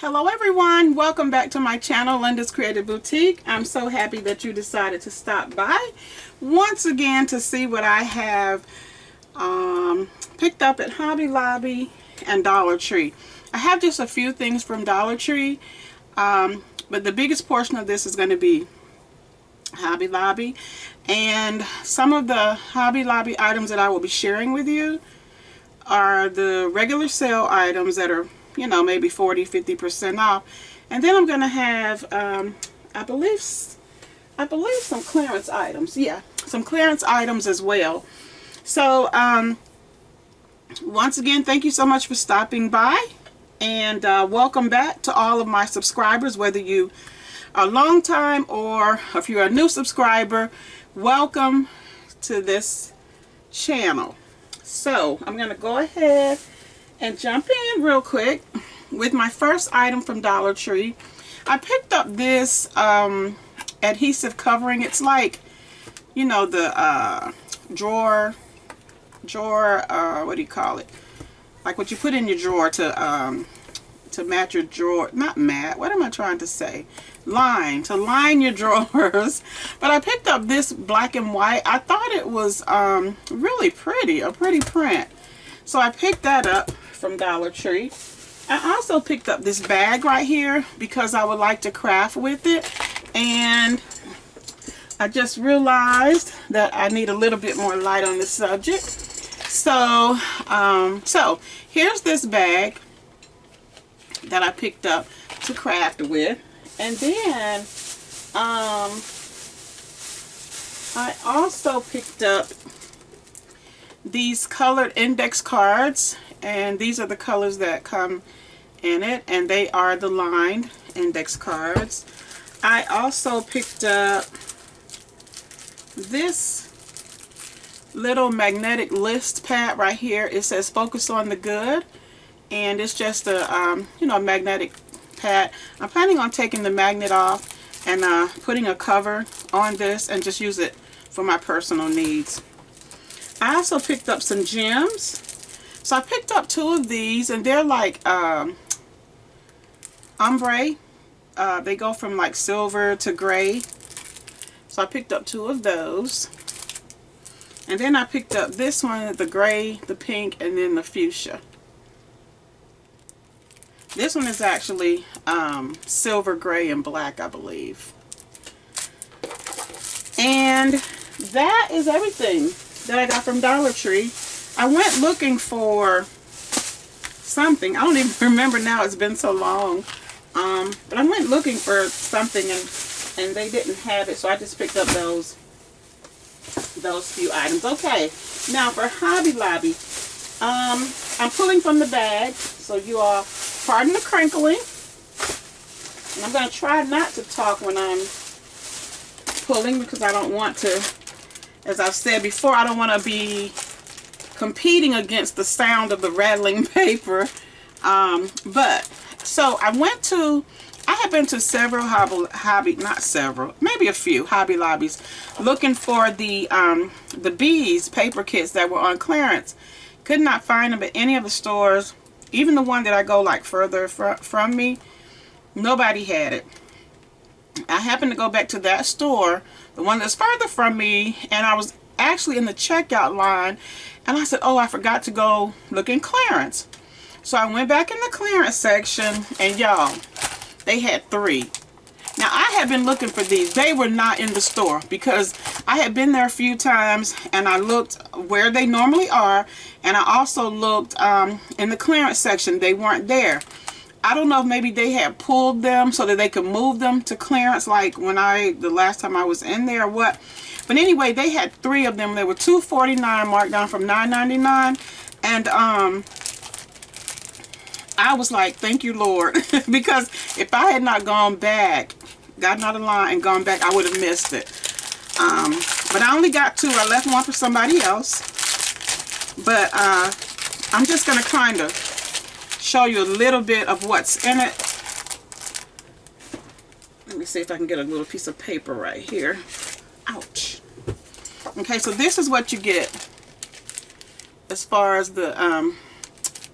Hello everyone, welcome back to my channel, Linda's Creative Boutique. I'm so happy that you decided to stop by once again to see what I have picked up at Hobby Lobby and Dollar Tree. I have just a few things from Dollar Tree, but the biggest portion of this is going to be Hobby Lobby. And some of the Hobby Lobby items that I will be sharing with you are the regular sale items that are, you know, maybe 40–50% off. And then I'm going to have, I believe some clearance items. Yeah, some clearance items as well. So, once again, thank you so much for stopping by. And welcome back to all of my subscribers, whether you are a long time or if you're a new subscriber, welcome to this channel. So, I'm going to go ahead and jump in real quick with my first item from Dollar Tree. I picked up this adhesive covering. It's like, you know, the drawer, what do you call it? Like what you put in your drawer to match your drawer. Not mat, what am I trying to say? Line, to line your drawers. But I picked up this black and white. I thought it was really pretty, a pretty print. So I picked that up from Dollar Tree. I also picked up this bag right here because I would like to craft with it. And I just realized that I need a little bit more light on the subject. So, here's this bag that I picked up to craft with. And then, I also picked up these colored index cards, and these are the colors that come in it, and they are the lined index cards. I also picked up this little magnetic list pad right here. It says focus on the good, and it's just a you know, magnetic pad. I'm planning on taking the magnet off and putting a cover on this and just use it for my personal needs. I also picked up some gems. So I picked up two of these, and they're like ombre. They go from like silver to gray. So I picked up two of those. And then I picked up this one, the gray, the pink, and then the fuchsia. This one is actually silver, gray, and black, I believe. And that is everything that I got from Dollar Tree. I went looking for something. I don't even remember now, it's been so long. But I went looking for something and they didn't have it, so I just picked up those few items. Okay, now for Hobby Lobby. I'm pulling from the bag, so you all pardon the crinkling. And I'm going to try not to talk when I'm pulling because I don't want to, as I've said before, I don't want to be competing against the sound of the rattling paper. So I have been to several maybe a few Hobby Lobbies looking for the bees paper kits that were on clearance. Could not find them at any of the stores. Even the one that I go like further from me, nobody had it. I happened to go back to that store, the one that's further from me, and I was actually in the checkout line, and I said, oh, I forgot to go look in clearance. So I went back in the clearance section, and y'all, they had three. Now I had been looking for these. They were not in the store because I had been there a few times, and I looked where they normally are, and I also looked in the clearance section. They weren't there. I don't know if maybe they had pulled them so that they could move them to clearance like when the last time I was in there or what. But anyway, they had three of them. They were $2.49 marked down from $9.99. And I was like, thank you, Lord. Because if I had not gone back, gotten out of line and gone back, I would have missed it. But I only got two. I left one for somebody else. But I'm just going to kind of show you a little bit of what's in it. Let me see if I can get a little piece of paper right here. Ouch. Okay, so this is what you get as far as the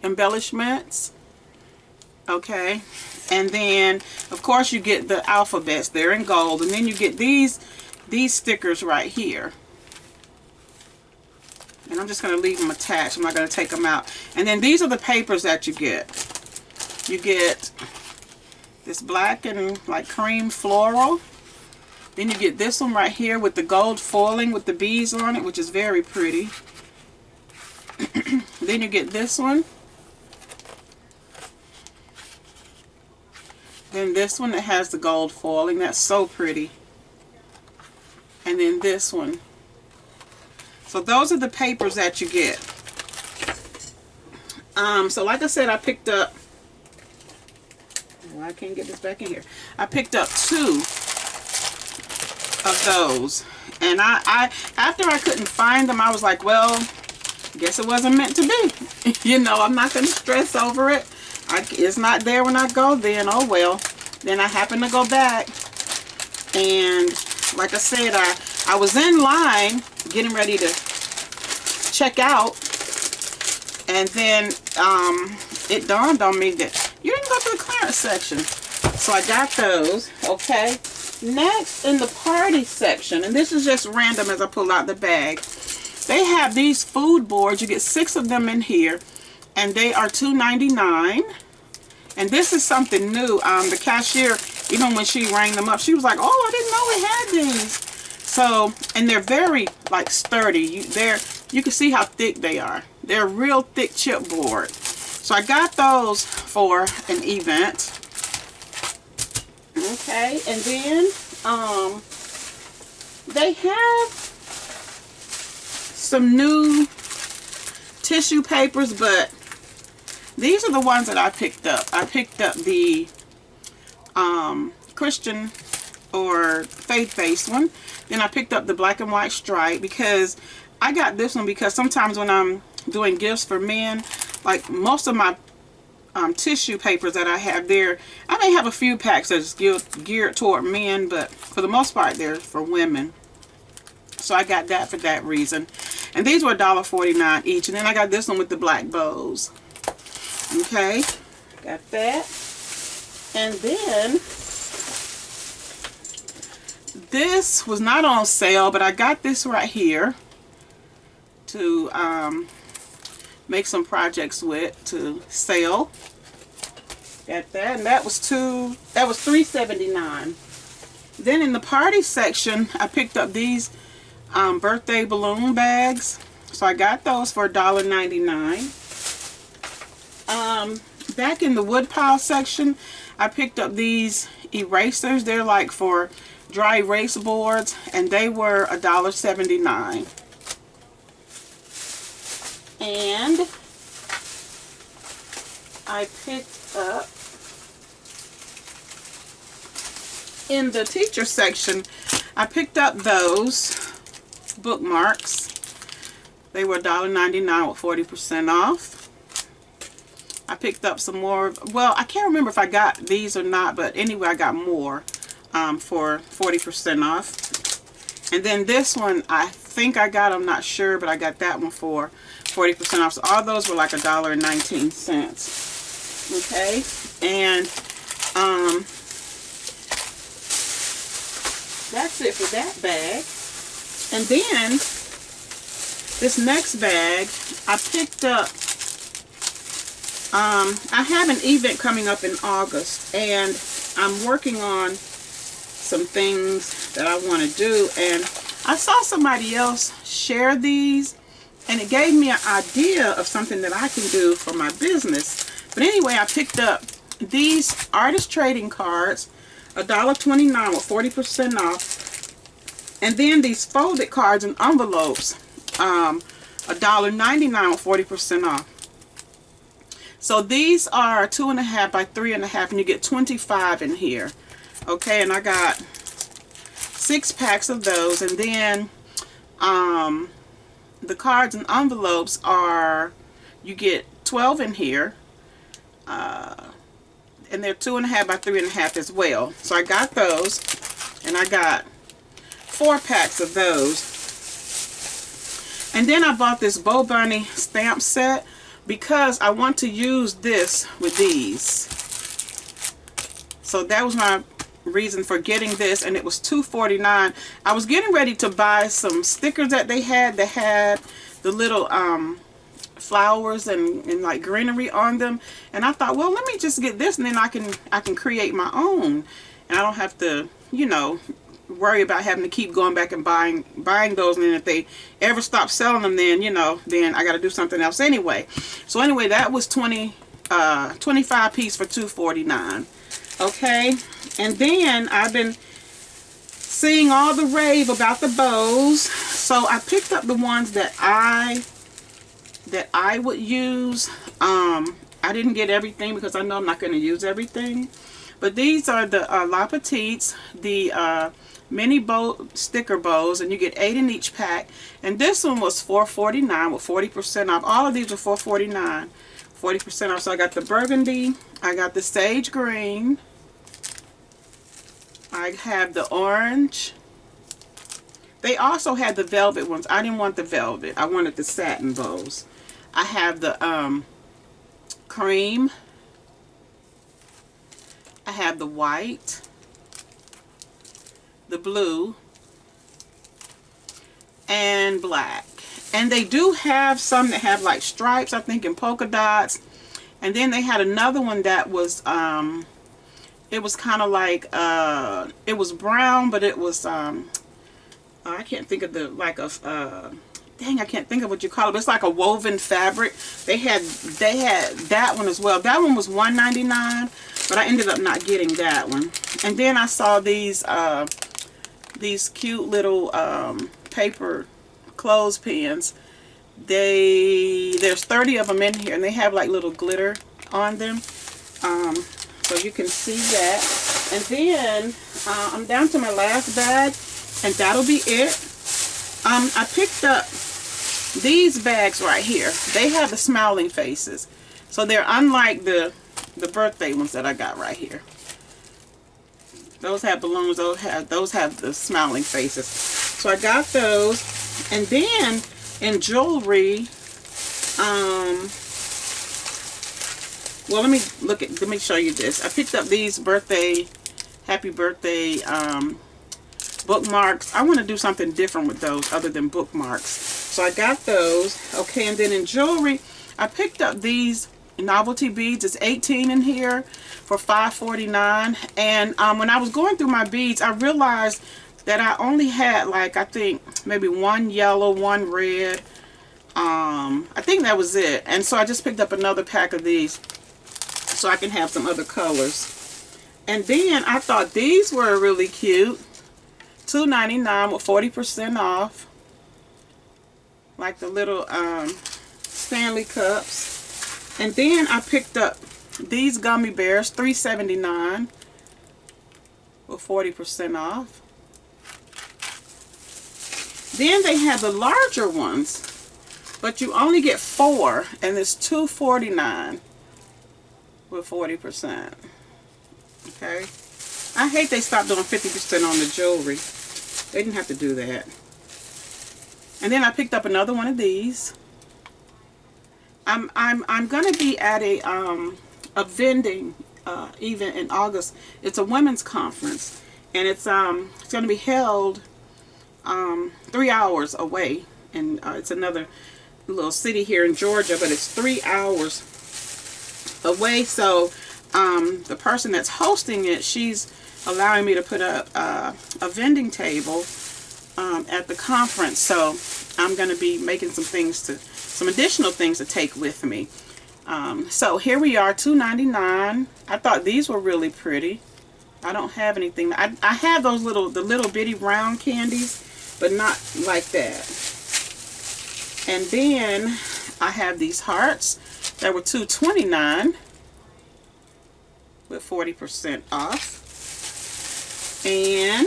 embellishments. Okay, and then of course you get the alphabets. They're in gold, and then you get these stickers right here. And I'm just going to leave them attached. I'm not going to take them out. And then these are the papers that you get. You get this black and like cream floral. Then you get this one right here with the gold foiling with the bees on it, which is very pretty. Then you get this one. Then this one that has the gold foiling. That's so pretty. And then this one. So those are the papers that you get. So like I said, I picked up, well, I can't get this back in here. I picked up 2 of those. And I after I couldn't find them, I was like, well, I guess it wasn't meant to be. You know, I'm not going to stress over it. It's not there when I go, then oh well. Then I happened to go back. And like I said, I was in line getting ready to check out, and then it dawned on me that you didn't go to the clearance section. So I got those. Okay, next in the party section, and this is just random as I pull out the bag, they have these food boards. You get 6 of them in here, and they are $2.99. And this is something new. The cashier, even when she rang them up, she was like, oh, I didn't know we had these. So, and they're very like sturdy. You can see how thick they are. They're a real thick chipboard. So I got those for an event. Okay, and then they have some new tissue papers, but these are the ones that I picked up. I picked up the Christian or faith-based one. Then I picked up the black and white stripe because I got this one because sometimes when I'm doing gifts for men, like most of my tissue papers that I have there, I may have a few packs that's geared toward men, but for the most part they're for women. So I got that for that reason. And these were $1.49 each. And then I got this one with the black bows. Okay, got that. And then this was not on sale, but I got this right here to make some projects with to sell. Got that, and that was $3.79. Then in the party section, I picked up these birthday balloon bags. So I got those for $1.99. Back in the woodpile section, I picked up these erasers. They're like for dry erase boards, and they were $1.79. And I picked up in the teacher section, I picked up those bookmarks. They were $1.99 with 40% off. I picked up some more. Well, I can't remember if I got these or not, but anyway, I got more for 40% off. And then this one, I think I got, I'm not sure, but I got that one for 40% off. So all those were like $1.19. Okay, and that's it for that bag. And then this next bag, I picked up, I have an event coming up in August, and I'm working on some things that I want to do, and I saw somebody else share these, and it gave me an idea of something that I can do for my business. But anyway, I picked up these artist trading cards, $1.29 with 40% off. And then these folded cards and envelopes, $1.99 with 40% off. So these are 2.5 by 3.5, and you get 25 in here. Okay, and I got 6 packs of those. And then the cards and envelopes are, you get 12 in here. And they're 2.5 by 3.5 as well. So I got those, and I got 4 packs of those. And then I bought this Bo Bunny stamp set because I want to use this with these. So that was my reason for getting this, and it was $2.49. I was getting ready to buy some stickers that they had that had the little flowers and like greenery on them, and I thought, well, let me just get this, and then I can create my own, and I don't have to, you know, worry about having to keep going back and buying those, and then if they ever stop selling them, then, you know, then I got to do something else anyway. So anyway, that was 25 piece for $2.49. Okay, and then I've been seeing all the rave about the bows, so I picked up the ones that I would use. I didn't get everything because I know I'm not going to use everything, but these are the La Petites, the mini bow sticker bows, and you get 8 in each pack, and this one was $4.49 with 40% off. All of these are $4.49, 40% off. So I got the burgundy, I got the sage green, I have the orange. They also had the velvet ones. I didn't want the velvet, I wanted the satin bows. I have the cream, I have the white, the blue, and black. And they do have some that have like stripes, I think, and polka dots. And then they had another one that was it was kind of like it was brown, but it was I can't think of the, like a dang, I can't think of what you call it, but it's like a woven fabric. They had that one as well. That one was $1.99, but I ended up not getting that one. And then I saw these cute little paper clothespins. There's 30 of them in here, and they have like little glitter on them, so you can see that. And then I'm down to my last bag, and that'll be it. I picked up these bags right here. They have the smiling faces, so they're unlike the birthday ones that I got right here. Those have balloons, those have the smiling faces. So I got those. And then in jewelry, well, let me show you this. I picked up these happy birthday bookmarks. I want to do something different with those other than bookmarks. So I got those. Okay, and then in jewelry, I picked up these novelty beads. It's 18 in here for $5.49. And when I was going through my beads, I realized that I only had, like, I think maybe one yellow, one red. I think that was it. And so I just picked up another pack of these so I can have some other colors. And then I thought these were really cute. $2.99 with 40% off. Like the little Stanley cups. And then I picked up these gummy bears, $3.79 with 40% off. Then they have the larger ones, but you only get 4, and it's $2.49 with 40%. Okay. I hate they stopped doing 50% on the jewelry. They didn't have to do that. And then I picked up another one of these. I'm gonna be at a vending event in August. It's a women's conference, and it's gonna be held 3 hours away, and it's another little city here in Georgia, but it's 3 hours away. So the person that's hosting it, she's allowing me to put up a vending table at the conference. So I'm going to be making some additional things to take with me. So here we are, $2.99. I thought these were really pretty. I don't have anything. I have those the little bitty round candies, but not like that. And then I have these hearts that were $2.29 with 40% off. And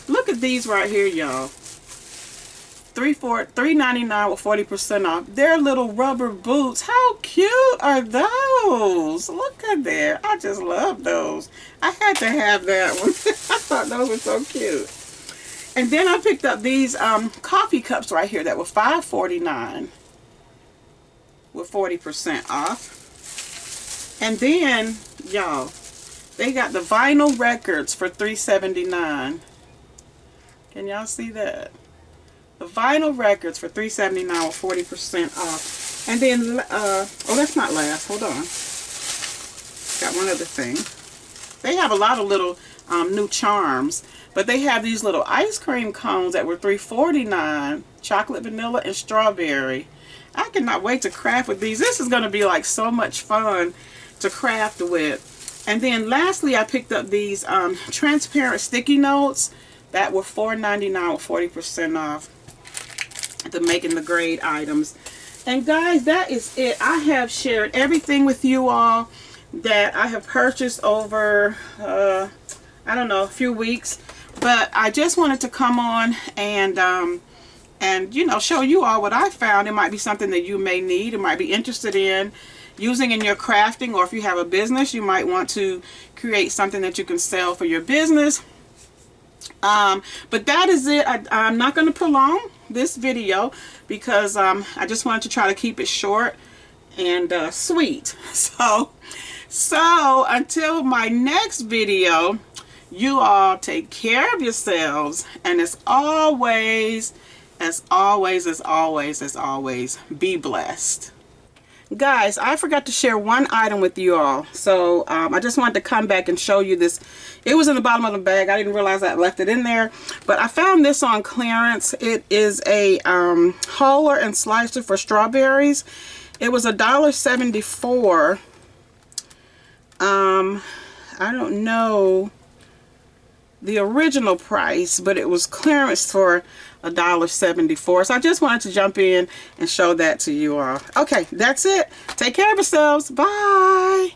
look at these right here, y'all. $3.99 with 40% off. They're little rubber boots. How cute are those? Look at there. I just love those. I had to have that one. I thought those were so cute. And then I picked up these coffee cups right here that were $5.49 with 40% off. And then, y'all, They got the vinyl records for $3.79. Can y'all see that? The vinyl records for $3.79 or 40% off. And then, oh, that's not last. Hold on. Got one other thing. They have a lot of little new charms, but they have these little ice cream cones that were $3.49. Chocolate, vanilla, and strawberry. I cannot wait to craft with these. This is going to be like so much fun to craft with. And then lastly, I picked up these transparent sticky notes that were $4.99 or 40% off. The Making the Grade items. And guys, that is it. I have shared everything with you all that I have purchased over I don't know, a few weeks, but I just wanted to come on and you know, show you all what I found. It might be something that you may need, it might be interested in using in your crafting, or if you have a business, you might want to create something that you can sell for your business. But that is it. I'm not going to prolong this video because I just wanted to try to keep it short and sweet. So until my next video, you all take care of yourselves, and as always, be blessed. Guys, I forgot to share one item with you all, so I just wanted to come back and show you this. It was in the bottom of the bag. I didn't realize I left it in there, but I found this on clearance. It is a huller and slicer for strawberries. It was $1.74. I don't know the original price, but it was clearance for $1.74. So I just wanted to jump in and show that to you all. Okay, that's it. Take care of yourselves. Bye.